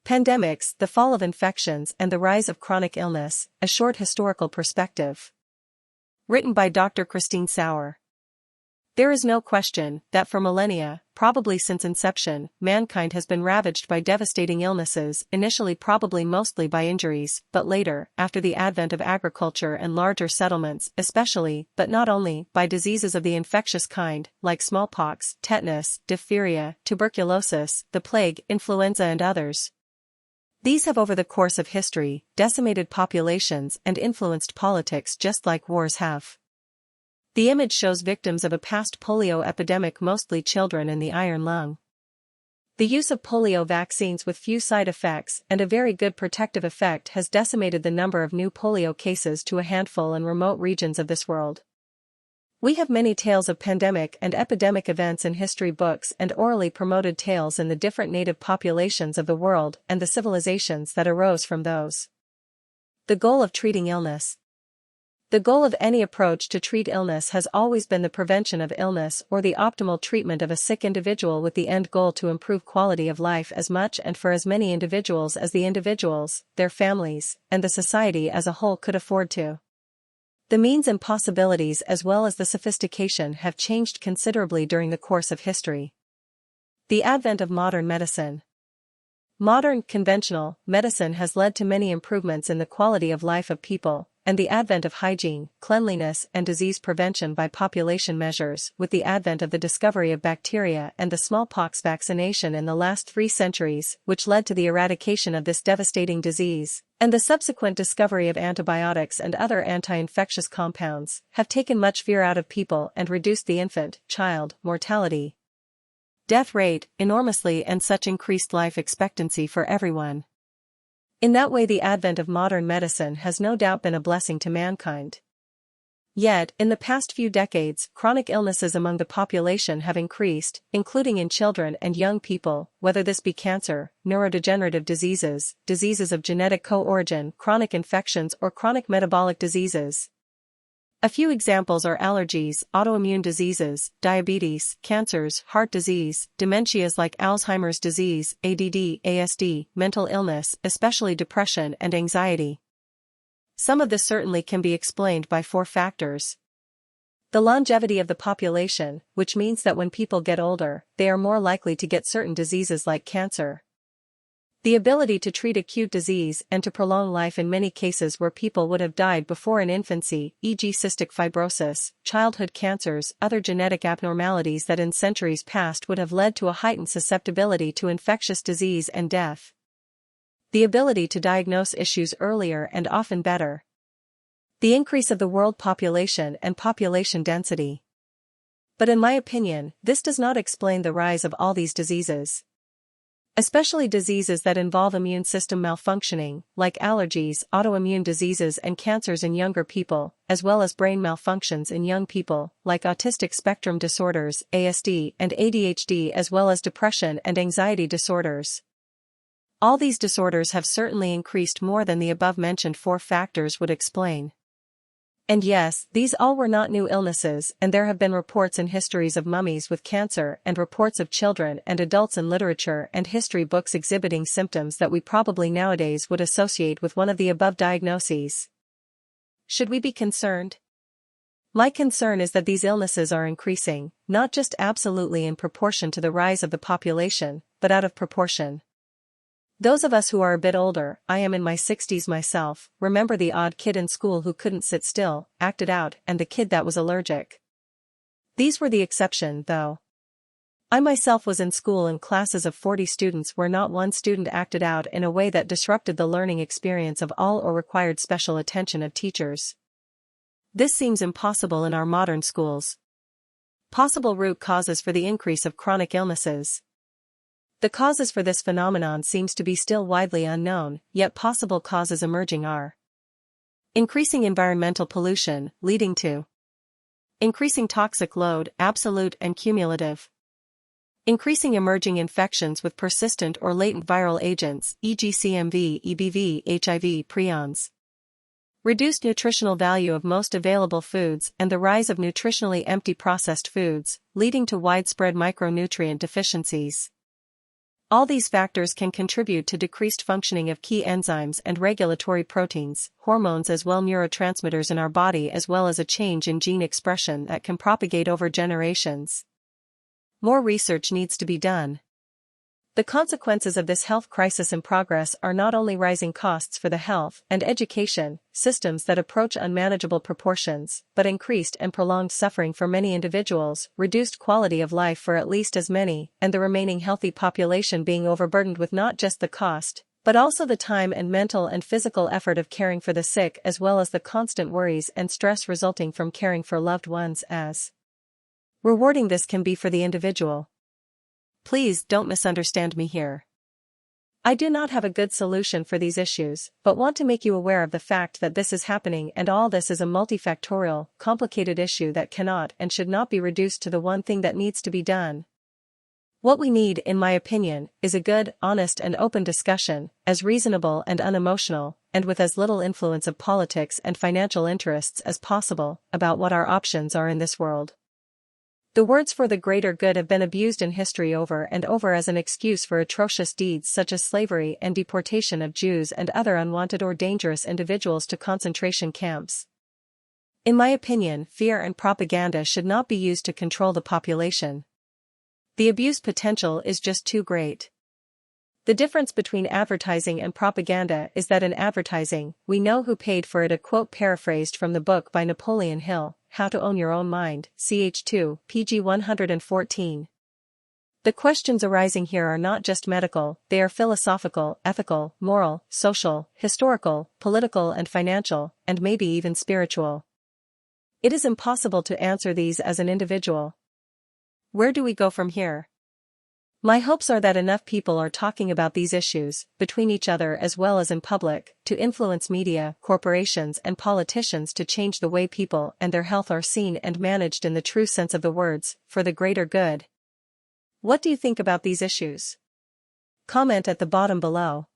Pandemics, the fall of infections and the rise of chronic illness, a short historical perspective. Written by Dr. Christine Sauer. There is no question that for millennia, probably since inception, mankind has been ravaged by devastating illnesses, initially probably mostly by injuries, but later, after the advent of agriculture and larger settlements, especially, but not only, by diseases of the infectious kind, like smallpox, tetanus, diphtheria, tuberculosis, the plague, influenza and others. These have over the course of history, decimated populations and influenced politics just like wars have. The image shows victims of a past polio epidemic, mostly children, in the iron lung. The use of polio vaccines with few side effects and a very good protective effect has decimated the number of new polio cases to a handful in remote regions of this world. We have many tales of pandemic and epidemic events in history books and orally promoted tales in the different native populations of the world and the civilizations that arose from those. The goal of treating illness. The goal of any approach to treat illness has always been the prevention of illness or the optimal treatment of a sick individual, with the end goal to improve quality of life as much and for as many individuals as the individuals, their families, and the society as a whole could afford to. The means and possibilities as well as the sophistication have changed considerably during the course of history. The advent of modern medicine. Modern, conventional medicine has led to many improvements in the quality of life of people, and the advent of hygiene, cleanliness and disease prevention by population measures, with the advent of the discovery of bacteria and the smallpox vaccination in the last 3 centuries, which led to the eradication of this devastating disease, and the subsequent discovery of antibiotics and other anti-infectious compounds, have taken much fear out of people and reduced the infant-child mortality, death rate enormously, and such increased life expectancy for everyone. In that way, the advent of modern medicine has no doubt been a blessing to mankind. Yet, in the past few decades, chronic illnesses among the population have increased, including in children and young people, whether this be cancer, neurodegenerative diseases, diseases of genetic co-origin, chronic infections or chronic metabolic diseases. A few examples are allergies, autoimmune diseases, diabetes, cancers, heart disease, dementias like Alzheimer's disease, ADD, ASD, mental illness, especially depression and anxiety. Some of this certainly can be explained by 4 factors. The longevity of the population, which means that when people get older, they are more likely to get certain diseases like cancer. The ability to treat acute disease and to prolong life in many cases where people would have died before in infancy, e.g. cystic fibrosis, childhood cancers, other genetic abnormalities that in centuries past would have led to a heightened susceptibility to infectious disease and death. The ability to diagnose issues earlier and often better. The increase of the world population and population density. But in my opinion, this does not explain the rise of all these diseases. Especially diseases that involve immune system malfunctioning, like allergies, autoimmune diseases and cancers in younger people, as well as brain malfunctions in young people, like autistic spectrum disorders, ASD, and ADHD, as well as depression and anxiety disorders. All these disorders have certainly increased more than the above-mentioned 4 factors would explain. And yes, these all were not new illnesses, and there have been reports in histories of mummies with cancer and reports of children and adults in literature and history books exhibiting symptoms that we probably nowadays would associate with one of the above diagnoses. Should we be concerned? My concern is that these illnesses are increasing, not just absolutely in proportion to the rise of the population, but out of proportion. Those of us who are a bit older, I am in my 60s myself, remember the odd kid in school who couldn't sit still, acted out, and the kid that was allergic. These were the exception, though. I myself was in school in classes of 40 students where not one student acted out in a way that disrupted the learning experience of all or required special attention of teachers. This seems impossible in our modern schools. Possible root causes for the increase of chronic illnesses. The causes for this phenomenon seems to be still widely unknown, yet possible causes emerging are: increasing environmental pollution, leading to increasing toxic load, absolute and cumulative; increasing emerging infections with persistent or latent viral agents, e.g. CMV, EBV, HIV, prions; reduced nutritional value of most available foods and the rise of nutritionally empty processed foods, leading to widespread micronutrient deficiencies. All these factors can contribute to decreased functioning of key enzymes and regulatory proteins, hormones as well neurotransmitters in our body, as well as a change in gene expression that can propagate over generations. More research needs to be done. The consequences of this health crisis in progress are not only rising costs for the health and education systems that approach unmanageable proportions, but increased and prolonged suffering for many individuals, reduced quality of life for at least as many, and the remaining healthy population being overburdened with not just the cost, but also the time and mental and physical effort of caring for the sick, as well as the constant worries and stress resulting from caring for loved ones. As rewarding this can be for the individual. Please don't misunderstand me here. I do not have a good solution for these issues, but want to make you aware of the fact that this is happening, and all this is a multifactorial, complicated issue that cannot and should not be reduced to the one thing that needs to be done. What we need, in my opinion, is a good, honest and open discussion, as reasonable and unemotional, and with as little influence of politics and financial interests as possible, about what our options are in this world. The words "for the greater good" have been abused in history over and over as an excuse for atrocious deeds such as slavery and deportation of Jews and other unwanted or dangerous individuals to concentration camps. In my opinion, fear and propaganda should not be used to control the population. The abuse potential is just too great. The difference between advertising and propaganda is that in advertising, we know who paid for it. A quote paraphrased from the book by Napoleon Hill, How to Own Your Own Mind, ch. 2, pg 114. The questions arising here are not just medical, they are philosophical, ethical, moral, social, historical, political and financial, and maybe even spiritual. It is impossible to answer these as an individual. Where do we go from here? My hopes are that enough people are talking about these issues, between each other as well as in public, to influence media, corporations and politicians to change the way people and their health are seen and managed in the true sense of the words, for the greater good. What do you think about these issues? Comment at the bottom below.